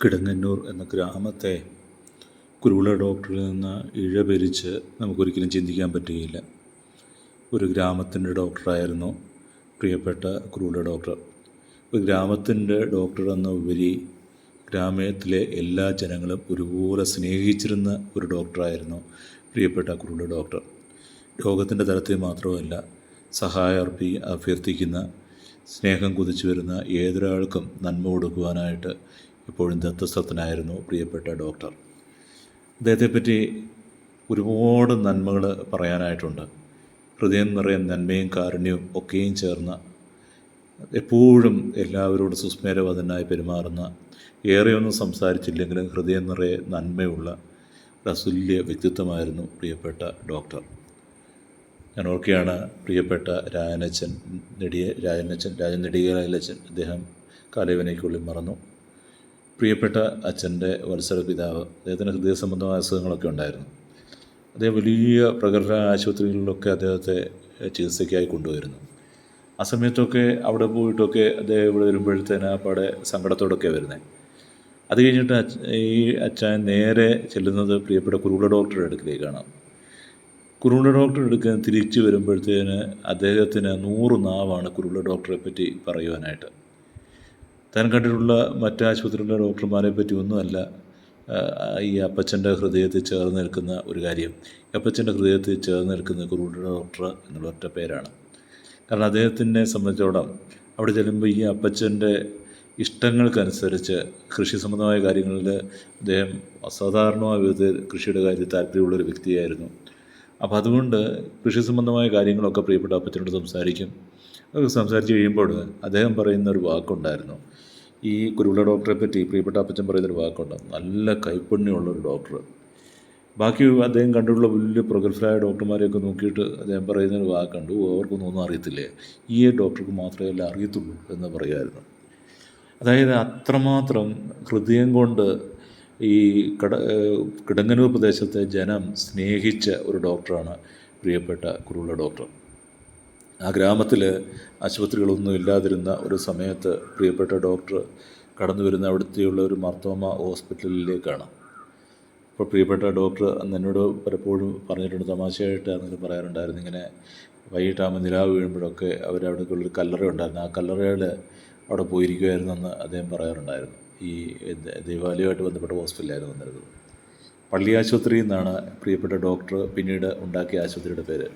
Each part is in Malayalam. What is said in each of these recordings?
കിടങ്ങന്നൂർ എന്ന ഗ്രാമത്തെ കുരുവിള ഡോക്ടറിൽ നിന്ന് ഇഴപിരിച്ച് നമുക്കൊരിക്കലും ചിന്തിക്കാൻ പറ്റുകയില്ല. ഒരു ഗ്രാമത്തിൻ്റെ ഡോക്ടറായിരുന്നു പ്രിയപ്പെട്ട കുരുവിള ഡോക്ടർ. ഒരു ഗ്രാമത്തിൻ്റെ ഡോക്ടർ എന്ന ഉപരി ഗ്രാമത്തിലെ എല്ലാ ജനങ്ങളും ഒരുപോലെ സ്നേഹിച്ചിരുന്ന ഒരു ഡോക്ടറായിരുന്നു പ്രിയപ്പെട്ട കുരുവിള ഡോക്ടർ. രോഗത്തിൻ്റെ തലത്തിൽ മാത്രമല്ല, സഹായം അഭ്യർത്ഥിക്കുന്ന, സ്നേഹം കുതിച്ചു വരുന്ന ഏതൊരാൾക്കും നന്മ കൊടുക്കുവാനായിട്ട് എപ്പോഴും ദത്തസ്ഥനായിരുന്നു പ്രിയപ്പെട്ട ഡോക്ടർ. അദ്ദേഹത്തെപ്പറ്റി ഒരുപാട് നന്മകൾ പറയാനായിട്ടുണ്ട്. ഹൃദയം നിറയെ നന്മയും കാരുണ്യവും ഒക്കെയും ചേർന്ന, എപ്പോഴും എല്ലാവരോടും സുസ്മേരവദനായി പെരുമാറുന്ന, ഏറെയൊന്നും സംസാരിച്ചില്ലെങ്കിലും ഹൃദയം നിറയെ നന്മയുള്ള ഒരു അതുല്യ വ്യക്തിത്വമായിരുന്നു പ്രിയപ്പെട്ട ഡോക്ടർ. ഞാൻ ഓർക്കുകയാണ്, പ്രിയപ്പെട്ട രാജൻ നെടിയാലച്ചൻ, അദ്ദേഹം കാലയവനയ്ക്കുള്ളിൽ മറന്നു. പ്രിയപ്പെട്ട അച്ഛൻ്റെ വത്സല പിതാവ്, അദ്ദേഹത്തിന് ഹൃദയ സംബന്ധമായ അസുഖങ്ങളൊക്കെ ഉണ്ടായിരുന്നു. അദ്ദേഹം വലിയ പ്രഗത്ഭ ആശുപത്രികളിലൊക്കെ അദ്ദേഹത്തെ ചികിത്സയ്ക്കായി കൊണ്ടുവരുന്നു. ആ സമയത്തൊക്കെ അവിടെ പോയിട്ടൊക്കെ അദ്ദേഹം ഇവിടെ വരുമ്പോഴത്തേന് പാടെ സങ്കടത്തോടൊക്കെ വരുന്നത്. അത് കഴിഞ്ഞിട്ട് ഈ അച്ഛൻ നേരെ ചെല്ലുന്നത് പ്രിയപ്പെട്ട കുരുവിള ഡോക്ടറുടെ അടുക്കിലേക്കാണ്. കുരുവിള ഡോക്ടറുടെ അടുക്കാൻ തിരിച്ചു വരുമ്പോഴത്തേന് അദ്ദേഹത്തിന് 100 നാവാണ് കുരുവിള ഡോക്ടറെ പറ്റി പറയുവാനായിട്ട്. താൻ കണ്ടിട്ടുള്ള മറ്റ് ആശുപത്രിയിലെ ഡോക്ടർമാരെ പറ്റി ഒന്നുമല്ല ഈ അപ്പച്ചൻ്റെ ഹൃദയത്തിൽ ചേർന്ന് നിൽക്കുന്ന ഒരു കാര്യം. അപ്പച്ചൻ്റെ ഹൃദയത്തിൽ ചേർന്ന് നിൽക്കുന്ന കുരുവിള ഡോക്ടർ എന്നുള്ള ഒറ്റ പേരാണ്. കാരണം അദ്ദേഹത്തിനെ സംബന്ധിച്ചോളം അവിടെ ചെല്ലുമ്പോൾ ഈ അപ്പച്ചൻ്റെ ഇഷ്ടങ്ങൾക്കനുസരിച്ച് കൃഷി സംബന്ധമായ കാര്യങ്ങളിൽ അദ്ദേഹം അസാധാരണമായ വിധത്തിൽ കൃഷിയുടെ കാര്യത്തിൽ താല്പര്യമുള്ളൊരു വ്യക്തിയായിരുന്നു. അപ്പോൾ അതുകൊണ്ട് കൃഷി സംബന്ധമായ കാര്യങ്ങളൊക്കെ പ്രിയപ്പെട്ട അപ്പച്ചനോട് സംസാരിക്കും. സംസാരിച്ച് കഴിയുമ്പോൾ അദ്ദേഹം പറയുന്ന ഒരു വാക്കുണ്ടായിരുന്നു. ഈ കുരുവിള ഡോക്ടറെ പറ്റി പ്രിയപ്പെട്ട അപ്പച്ചൻ പറയുന്നൊരു വാക്കുണ്ട്, നല്ല കൈപ്പുണ്യമുള്ളൊരു ഡോക്ടർ. ബാക്കി അദ്ദേഹം കണ്ടിട്ടുള്ള വലിയ പ്രഗത്ഭരായ ഡോക്ടർമാരെയൊക്കെ നോക്കിയിട്ട് അദ്ദേഹം പറയുന്നൊരു വാക്കുണ്ട്, അവർക്കൊന്നും അറിയത്തില്ലേ, ഈ ഡോക്ടർക്ക് മാത്രമേ എല്ലാം അറിയത്തുള്ളൂ എന്ന് പറയുമായിരുന്നു. അതായത് അത്രമാത്രം ഹൃദയം കൊണ്ട് ഈ കിടങ്ങന്നൂർ പ്രദേശത്തെ ജനം സ്നേഹിച്ച ഒരു ഡോക്ടറാണ് പ്രിയപ്പെട്ട കുരുവിള ഡോക്ടർ. ആ ഗ്രാമത്തിൽ ആശുപത്രികളൊന്നും ഇല്ലാതിരുന്ന ഒരു സമയത്ത് പ്രിയപ്പെട്ട ഡോക്ടർ കടന്നു വരുന്ന അവിടുത്തെയുള്ള ഒരു മാർത്തോമ ഹോസ്പിറ്റലിലേക്കാണ്. അപ്പോൾ പ്രിയപ്പെട്ട ഡോക്ടർ എന്നോട് പലപ്പോഴും പറഞ്ഞിട്ടുണ്ട്, തമാശയായിട്ട് അങ്ങനെ പറയാറുണ്ടായിരുന്നു, ഇങ്ങനെ വൈകിട്ടാകുമ്പോൾ നിലാവ് വീഴുമ്പോഴൊക്കെ അവരവിടേക്കുള്ളൊരു കല്ലറ ഉണ്ടായിരുന്നു, ആ കല്ലറയിൽ അവിടെ പോയിരിക്കുമായിരുന്നെന്ന് അദ്ദേഹം പറയാറുണ്ടായിരുന്നു. ഈ ദേവാലയമായിട്ട് ബന്ധപ്പെട്ട ഹോസ്പിറ്റലായിരുന്നു വന്നിരുന്നത്. പള്ളി ആശുപത്രി എന്നാണ് പ്രിയപ്പെട്ട ഡോക്ടർ പിന്നീട് ഉണ്ടാക്കിയ ആശുപത്രിയുടെ പേര്.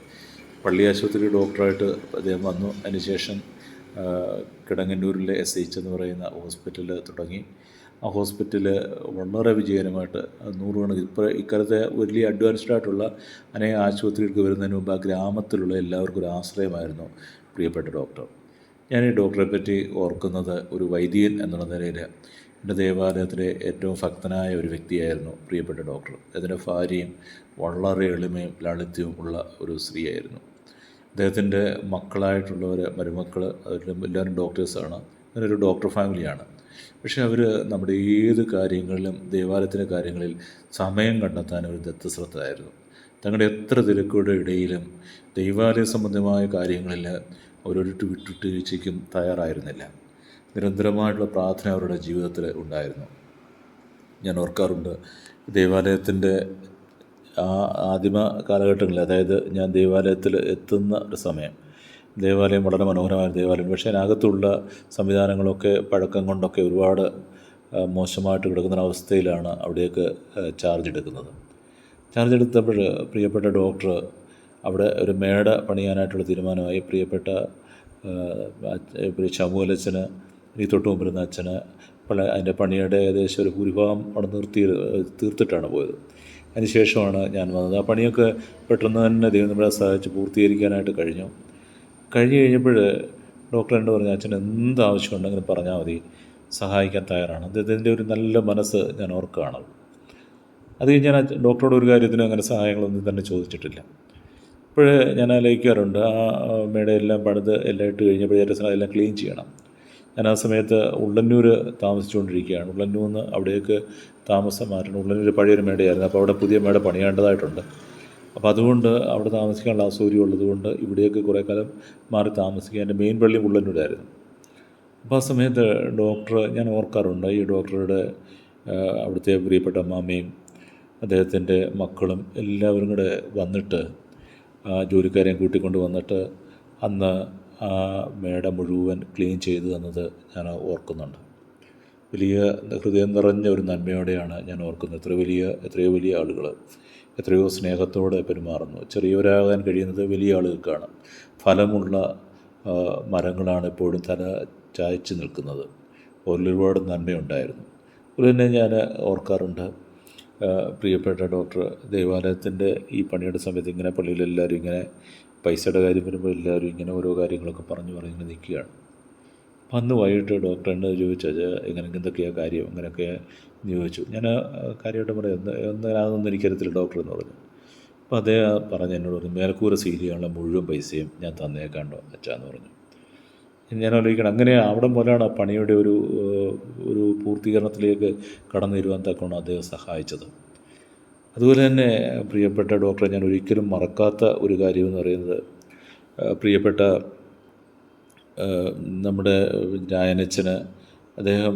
പള്ളി ആശുപത്രി ഡോക്ടറായിട്ട് അദ്ദേഹം വന്നു. അതിനുശേഷം കിടങ്ങന്നൂരിലെ SH എന്ന് പറയുന്ന ഹോസ്പിറ്റൽ തുടങ്ങി. ആ ഹോസ്പിറ്റൽ വളരെ വിജയകരമായിട്ട് 100 കണക്കിന് ഇപ്പോൾ ഇക്കാലത്തെ വലിയ അഡ്വാൻസ്ഡ് ആയിട്ടുള്ള അനേക ആശുപത്രികൾക്ക് വരുന്നതിന് മുമ്പ് ആ ഗ്രാമത്തിലുള്ള എല്ലാവർക്കും ഒരു ആശ്രയമായിരുന്നു പ്രിയപ്പെട്ട ഡോക്ടർ. ഞാൻ ഈ ഡോക്ടറെ പറ്റി ഓർക്കുന്നത് ഒരു വൈദികൻ എന്നുള്ള നിലയിൽ എൻ്റെ ദേവാലയത്തിലെ ഏറ്റവും ഭക്തനായ ഒരു വ്യക്തിയായിരുന്നു പ്രിയപ്പെട്ട ഡോക്ടർ. അതിൻ്റെ ഭാര്യയും വളരെ എളിമയും ലാളിത്യവും ഉള്ള ഒരു സ്ത്രീയായിരുന്നു. അദ്ദേഹത്തിൻ്റെ മക്കളായിട്ടുള്ളവർ, മരുമക്കൾ, എല്ലാവരും ഡോക്ടേഴ്സാണ്. അങ്ങനൊരു ഡോക്ടർ ഫാമിലിയാണ്. പക്ഷേ അവർ നമ്മുടെ ഏത് കാര്യങ്ങളിലും ദേവാലയത്തിൻ്റെ കാര്യങ്ങളിൽ സമയം കണ്ടെത്താൻ ഒരു ദത്തശ്രദ്ധയായിരുന്നു. തങ്ങളുടെ എത്ര തിരക്കുകളുടെ ഇടയിലും ദൈവാലയ സംബന്ധമായ കാര്യങ്ങളിൽ അവരൊരു വിട്ടുവീഴ്ചയ്ക്കും തയ്യാറായിരുന്നില്ല. നിരന്തരമായിട്ടുള്ള പ്രാർത്ഥന അവരുടെ ജീവിതത്തിൽ ഉണ്ടായിരുന്നു. ഞാൻ ഓർക്കാറുണ്ട്, ദേവാലയത്തിൻ്റെ ആദിമ കാലഘട്ടങ്ങളിൽ, അതായത് ഞാൻ ദേവാലയത്തിൽ എത്തുന്ന ഒരു സമയം, ദേവാലയം വളരെ മനോഹരമായ ദേവാലയം, പക്ഷേ അതിനകത്തുള്ള സംവിധാനങ്ങളൊക്കെ പഴക്കം കൊണ്ടൊക്കെ ഒരുപാട് മോശമായിട്ട് കിടക്കുന്ന അവസ്ഥയിലാണ് അവിടേക്ക് ചാർജ് എടുക്കുന്നത്. ചാർജ് എടുത്തപ്പോൾ പ്രിയപ്പെട്ട ഡോക്ടർ അവിടെ ഒരു മേട പണിയാനായിട്ടുള്ള തീരുമാനമായി. പ്രിയപ്പെട്ട ശമുവലച്ചന്, ഈ തൊട്ട് മുമ്പിരുന്ന അച്ഛന് അതിൻ്റെ പണിയുടെ ഏകദേശം ഒരു ഭൂരിഭാഗം അവിടെ തീർത്തിട്ടാണ് പോയത്. അതിന് ശേഷമാണ് ഞാൻ വന്നത്. ആ പണിയൊക്കെ പെട്ടെന്ന് തന്നെ ദൈവം നമ്മളെ സഹായിച്ച് പൂർത്തീകരിക്കാനായിട്ട് കഴിഞ്ഞു കഴിഞ്ഞപ്പോൾ ഡോക്ടർ എന്നോട് പറഞ്ഞു, അച്ഛൻ എന്ത് ആവശ്യമുണ്ടെങ്കിലും പറഞ്ഞാൽ മതി, സഹായിക്കാൻ തയ്യാറാണ്. അദ്ദേഹത്തിൻ്റെ ഒരു നല്ല മനസ്സ് ഞാൻ ഓർക്കുകയാണ്. അത് കഴിഞ്ഞ് ഞാൻ ഡോക്ടറോട് ഒരു കാര്യത്തിനും അങ്ങനെ സഹായങ്ങളൊന്നും തന്നെ ചോദിച്ചിട്ടില്ല. ഇപ്പോൾ ഞാൻ ആലോചിക്കാറുണ്ട്, ആ മേടയെല്ലാം പണിത് എല്ലാം ഇട്ട് കഴിഞ്ഞപ്പോൾ എല്ലാം ക്ലീൻ ചെയ്യണം. ഞാൻ ആ സമയത്ത് ഉള്ളന്നൂർ താമസിച്ചുകൊണ്ടിരിക്കുകയാണ്. ഉള്ളന്നൂരിൽ നിന്ന് അവിടേക്ക് താമസം മാറ്റണം. ഉള്ളന്നൂർ പഴയൊരു മേടയായിരുന്നു, അപ്പോൾ അവിടെ പുതിയ മേട പണിയേണ്ടതായിട്ടുണ്ട്. അപ്പോൾ അതുകൊണ്ട് അവിടെ താമസിക്കാനുള്ള അസൗകര്യം ഉള്ളതുകൊണ്ട് ഇവിടേക്ക് കുറേ കാലം മാറി താമസിക്കുക. എൻ്റെ മെയിൻ പള്ളി ഉള്ളന്നൂരായിരുന്നു. അപ്പോൾ ആ സമയത്ത് ഡോക്ടർ, ഞാൻ ഓർക്കാറുണ്ട്, ഈ ഡോക്ടറുടെ അവിടുത്തെ പ്രിയപ്പെട്ട അമ്മാമ്മയും അദ്ദേഹത്തിൻ്റെ മക്കളും എല്ലാവരും കൂടെ വന്നിട്ട് ജോലിക്കാരെയും കൂട്ടിക്കൊണ്ട് വന്നിട്ട് അന്ന് ആ മേട മുഴുവൻ ക്ലീൻ ചെയ്തു തന്നത് ഞാൻ ഓർക്കുന്നുണ്ട്. വലിയ ഹൃദയം നിറഞ്ഞ ഒരു നന്മയോടെയാണ് ഞാൻ ഓർക്കുന്നത്. എത്രയോ വലിയ ആളുകൾ എത്രയോ സ്നേഹത്തോടെ പെരുമാറുന്നു. ചെറിയവരാകാൻ കഴിയുന്നത് വലിയ ആളുകൾക്കാണ്. ഫലമുള്ള മരങ്ങളാണ് എപ്പോഴും തല ചായ്ച്ച് നിൽക്കുന്നത്. ഒരുപാട് നന്മയുണ്ടായിരുന്നു. അതുപോലെ തന്നെ ഞാൻ ഓർക്കാറുണ്ട്, പ്രിയപ്പെട്ട ഡോക്ടർ ദേവാലയത്തിൻ്റെ ഈ പണിയുടെ സമയത്ത് ഇങ്ങനെ പള്ളിയിലെല്ലാവരും ഇങ്ങനെ പൈസയുടെ കാര്യം വരുമ്പോൾ എല്ലാവരും ഇങ്ങനെ ഓരോ കാര്യങ്ങളൊക്കെ പറഞ്ഞ് നിൽക്കുകയാണ്. അപ്പം അന്ന് വൈകിട്ട് ഡോക്ടർ എന്നോട് ചോദിച്ചാൽ ഇങ്ങനെ എന്തൊക്കെയാണ് കാര്യം അങ്ങനെയൊക്കെ ചോദിച്ചു. ഞാൻ കാര്യമായിട്ട് പറയാം, അതൊന്നും എനിക്കറിയത്തില്ല ഡോക്ടർ എന്ന് പറഞ്ഞു. അപ്പോൾ അദ്ദേഹം പറഞ്ഞ് എന്നോട് പറഞ്ഞു, മേൽക്കൂര സീൽ ചെയ്യാനുള്ള മുഴുവൻ പൈസയും ഞാൻ തന്നേക്കാണ്ടോ അച്ഛാന്ന് പറഞ്ഞു. ഞാൻ ആലോചിക്കണം, അങ്ങനെ അവിടെ മുതലാണ് പണിയുടെ ഒരു പൂർത്തീകരണത്തിലേക്ക് കടന്നു വരുവാൻ തക്കവണ്ണം അദ്ദേഹം സഹായിച്ചത്. അതുപോലെ തന്നെ പ്രിയപ്പെട്ട ഡോക്ടറെ ഞാൻ ഒരിക്കലും മറക്കാത്ത ഒരു കാര്യമെന്ന് പറയുന്നത്, പ്രിയപ്പെട്ട നമ്മുടെ രായനച്ചന് അദ്ദേഹം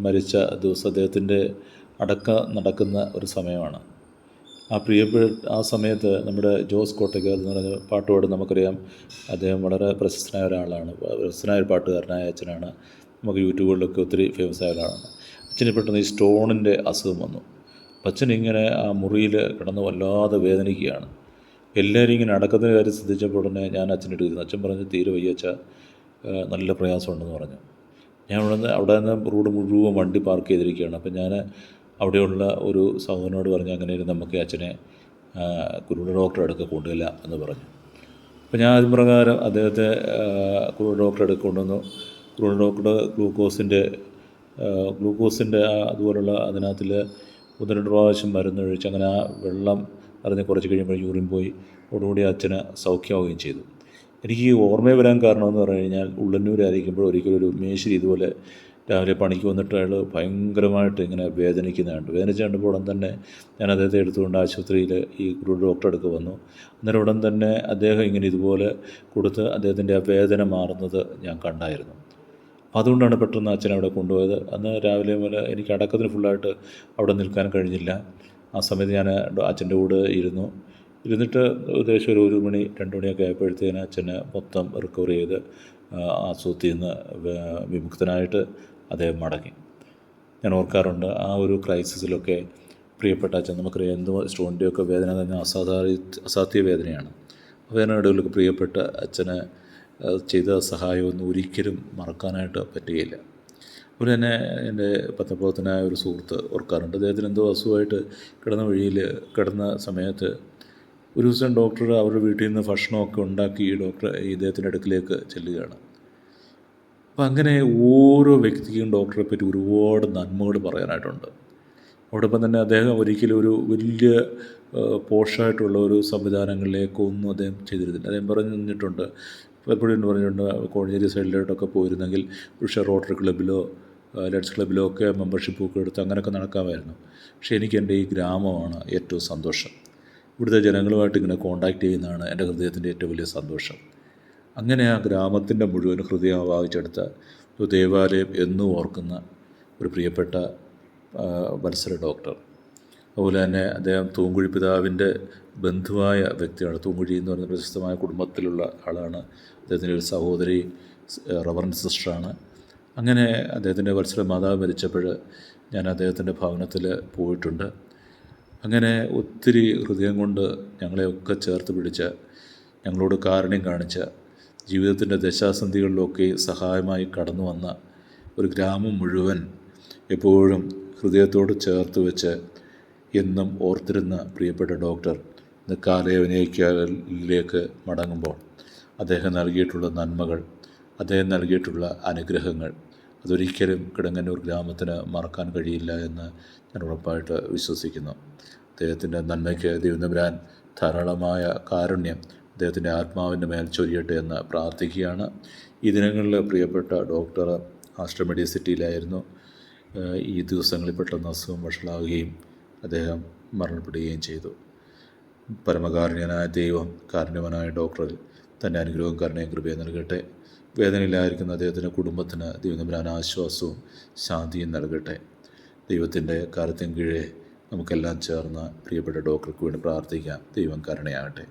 മരിച്ച ദിവസം അദ്ദേഹത്തിൻ്റെ നടക്കുന്ന ഒരു സമയമാണ്. ആ സമയത്ത് നമ്മുടെ ജോസ് കോട്ടയ്ക്കൽ എന്ന് പറഞ്ഞ പാട്ടുപാട് നമുക്കറിയാം. അദ്ദേഹം വളരെ പ്രശസ്തനായ ഒരാളാണ്, പ്രശസ്തനായ ഒരു പാട്ടുകാരനായ അച്ഛനാണ്. നമുക്ക് യൂട്യൂബുകളിലൊക്കെ ഒത്തിരി ഫേമസ് ആയ ഒരാളാണ്. അച്ഛന് പെട്ടെന്ന് ഈ സ്റ്റോണിൻ്റെ അസുഖം വന്നു. അച്ഛൻ ഇങ്ങനെ ആ മുറിയിൽ കിടന്ന് വല്ലാതെ വേദനിക്കുകയാണ്. എല്ലാവരും ഇങ്ങനെ അടക്കത്തിൻ്റെ കാര്യം ശ്രദ്ധിച്ചപ്പോൾ ഉടനെ ഞാൻ അച്ഛൻ്റെ ഇരുന്നു. അച്ഛൻ പറഞ്ഞു, തീരെ വയ്യ അച്ഛാ, നല്ല പ്രയാസമുണ്ടെന്ന് പറഞ്ഞു. ഞാൻ അവിടെ നിന്ന് റോഡ് മുഴുവൻ വണ്ടി പാർക്ക് ചെയ്തിരിക്കുകയാണ്. അപ്പം ഞാൻ അവിടെയുള്ള ഒരു സഹോദരനോട് പറഞ്ഞു, അങ്ങനെ നമുക്ക് അച്ഛനെ കുരുവിള ഡോക്ടറെ അടുക്ക കൊണ്ടുവരില്ല എന്ന് പറഞ്ഞു. അപ്പോൾ ഞാൻ അതിന് പ്രകാരം അദ്ദേഹത്തെ കുരുവിള ഡോക്ടറെ അടുക്ക കൊണ്ടുവന്നു. കുരുവിള ഡോക്ടറുടെ ഗ്ലൂക്കോസിൻ്റെ അതുപോലുള്ള അതിനകത്തിൽ 1-2 പ്രാവശ്യം മരുന്ന് കഴിച്ച് അങ്ങനെ ആ വെള്ളം അറിഞ്ഞ് കുറച്ച് കഴിയുമ്പോൾ യൂറിൻ പോയി. അതോടുകൂടി അച്ഛന് സൗഖ്യമാവുകയും ചെയ്തു. എനിക്ക് ഈ ഓർമ്മ വരാൻ കാരണമെന്ന് പറഞ്ഞു കഴിഞ്ഞാൽ, ഉള്ളന്നൂരായിരിക്കുമ്പോൾ ഒരിക്കലൊരു മേശിരി ഇതുപോലെ രാവിലെ പണിക്ക് വന്നിട്ട് അയാൾ ഭയങ്കരമായിട്ട് ഇങ്ങനെ വേദനിച്ച് കണ്ടപ്പോൾ ഉടൻ തന്നെ ഞാൻ അദ്ദേഹത്തെ എടുത്തുകൊണ്ട് ആശുപത്രിയിൽ ഈ ഡോക്ടറെ അടുത്ത് വന്നു. അന്നേരം ഉടൻ തന്നെ അദ്ദേഹം ഇങ്ങനെ ഇതുപോലെ കൊടുത്ത് അദ്ദേഹത്തിൻ്റെ ആ വേദന മാറുന്നത് ഞാൻ കണ്ടായിരുന്നു. അതുകൊണ്ടാണ് പെട്ടെന്ന് അച്ഛനെ അവിടെ കൊണ്ടുപോയത്. അന്ന് രാവിലെ മുതൽ എനിക്ക് അടക്കത്തിന് ഫുള്ളായിട്ട് അവിടെ നിൽക്കാൻ കഴിഞ്ഞില്ല. ആ സമയത്ത് ഞാൻ അച്ഛൻ്റെ കൂടെ ഇരുന്നിട്ട് ഏകദേശം ഒരു 1 മണി 2 മണിയൊക്കെ ആയപ്പോഴത്തേന് അച്ഛനെ മൊത്തം റിക്കവർ ചെയ്ത് അസുഖത്തിൽ നിന്ന് വിമുക്തനായിട്ട് അദ്ദേഹം മടങ്ങി. ഞാൻ ഓർക്കാറുണ്ട്, ആ ഒരു ക്രൈസിസിലൊക്കെ പ്രിയപ്പെട്ട അച്ഛൻ, നമുക്കറിയാം എന്ത് സ്റ്റോണിൻ്റെയൊക്കെ വേദന തന്നെ അസാധ്യ വേദനയാണ്. വേദനയുടെയൊക്കെ പ്രിയപ്പെട്ട അച്ഛന് ചെയ്ത സഹായമൊന്നും ഒരിക്കലും മറക്കാനായിട്ട് പറ്റുകയില്ല. അതുപോലെ തന്നെ എൻ്റെ പത്രപ്രവർത്തനായ ഒരു സുഹൃത്ത് ഓർക്കാറുണ്ട്, അദ്ദേഹത്തിന് എന്തോ അസുഖമായിട്ട് കിടന്ന സമയത്ത് ഒരു ദിവസം ഡോക്ടർ അവരുടെ വീട്ടിൽ നിന്ന് ഭക്ഷണമൊക്കെ ഉണ്ടാക്കി ഇദ്ദേഹത്തിൻ്റെ അടുക്കിലേക്ക് ചെല്ലുകയാണ്. അപ്പം അങ്ങനെ ഓരോ വ്യക്തിക്കും ഡോക്ടറെ പറ്റി ഒരുപാട് നന്മകൾ പറയാനായിട്ടുണ്ട്. അതോടൊപ്പം തന്നെ അദ്ദേഹം ഒരിക്കലും ഒരു വലിയ പോഷായിട്ടുള്ള ഒരു സംവിധാനങ്ങളിലേക്കൊന്നും അദ്ദേഹം ചെയ്തിരുന്നില്ല. അദ്ദേഹം പറഞ്ഞിട്ടുണ്ട്, എപ്പോഴും പറഞ്ഞിട്ടുണ്ട്, കോഴഞ്ചേരി സൈഡിലോട്ടൊക്കെ പോയിരുന്നെങ്കിൽ റോട്ടറി ക്ലബ്ബിലോ ലഡ്സ് ക്ലബ്ബിലോ ഒക്കെ മെമ്പർഷിപ്പ് ഒക്കെ എടുത്ത് അങ്ങനെയൊക്കെ നടക്കാമായിരുന്നു. പക്ഷേ എനിക്ക് എൻ്റെ ഈ ഗ്രാമമാണ് ഏറ്റവും സന്തോഷം. ഇവിടുത്തെ ജനങ്ങളുമായിട്ട് ഇങ്ങനെ കോണ്ടാക്ട് ചെയ്യുന്നതാണ് എൻ്റെ ഹൃദയത്തിൻ്റെ ഏറ്റവും വലിയ സന്തോഷം. അങ്ങനെ ആ ഗ്രാമത്തിൻ്റെ മുഴുവൻ ഹൃദയം ആവാഹിച്ചെടുത്ത ഒരു ദേവാലയം എന്നും ഓർക്കുന്ന ഒരു പ്രിയപ്പെട്ട വത്സല ഡോക്ടർ. അതുപോലെ തന്നെ അദ്ദേഹം തൂങ്കുഴി പിതാവിൻ്റെ ബന്ധുവായ വ്യക്തിയാണ്. തൂങ്കുഴി എന്ന് പറയുന്ന പ്രശസ്തമായ കുടുംബത്തിലുള്ള ആളാണ്. അദ്ദേഹത്തിൻ്റെ ഒരു സഹോദരി റവറൻഡ് സിസ്റ്ററാണ്. അങ്ങനെ അദ്ദേഹത്തിൻ്റെ വത്സല മാതാവ് മരിച്ചപ്പോൾ ഞാൻ അദ്ദേഹത്തിൻ്റെ ഭവനത്തിൽ പോയിട്ടുണ്ട്. അങ്ങനെ ഒത്തിരി ഹൃദയം കൊണ്ട് ഞങ്ങളെയൊക്കെ ചേർത്ത് പിടിച്ച, ഞങ്ങളോട് കാരുണ്യം കാണിച്ച, ജീവിതത്തിൻ്റെ ദശാസന്ധികളിലൊക്കെ സഹായമായി കടന്നു വന്ന ഒരു ഗ്രാമം മുഴുവൻ എപ്പോഴും ഹൃദയത്തോട് ചേർത്ത് വെച്ച് എന്നും ഓർത്തിരുന്ന പ്രിയപ്പെട്ട ഡോക്ടർ ഇന്ന് കാലയവനിലേക്ക് മടങ്ങുമ്പോൾ അദ്ദേഹം നൽകിയിട്ടുള്ള നന്മകൾ, അദ്ദേഹം നൽകിയിട്ടുള്ള അനുഗ്രഹങ്ങൾ അതൊരിക്കലും കിടങ്ങന്നൂർ ഗ്രാമത്തിന് മറക്കാൻ കഴിയില്ല എന്ന് ഞാൻ ഉറപ്പായിട്ട് വിശ്വസിക്കുന്നു. അദ്ദേഹത്തിൻ്റെ നന്മയ്ക്ക് ദൈവതമ്പുരാൻ ധാരാളമായ കാരുണ്യം അദ്ദേഹത്തിൻ്റെ ആത്മാവിൻ്റെ മേൽ ചൊരിയട്ടെ എന്ന് പ്രാർത്ഥിക്കുകയാണ്. ഈ ദിനങ്ങളിൽ പ്രിയപ്പെട്ട ഡോക്ടർ ആസ്റ്റർ മെഡിസിറ്റിയിലായിരുന്നു. ഈ ദിവസങ്ങളിൽ പെട്ടെന്ന് അസുഖം വഷളാവുകയും അദ്ദേഹം മരണപ്പെടുകയും ചെയ്തു. പരമകാരുണ്യനായ ദൈവം കാരുണ്യവനായ ഡോക്ടറിൽ തൻ്റെ അനുഗ്രഹവും കരുണയും കൃപയും നൽകട്ടെ. വേദനയിലായിരിക്കുന്ന അദ്ദേഹത്തിൻ്റെ കുടുംബത്തിന് ദൈവതമ്പുരാൻ ആശ്വാസവും ശാന്തിയും നൽകട്ടെ. ദൈവത്തിൻ്റെ കരത്തിൻ കീഴെ നമുക്കെല്ലാം ചേർന്ന് പ്രിയപ്പെട്ട ഡോക്ടർക്ക് വേണ്ടി പ്രാർത്ഥിക്കാം. ദൈവം കരുണയാകട്ടെ.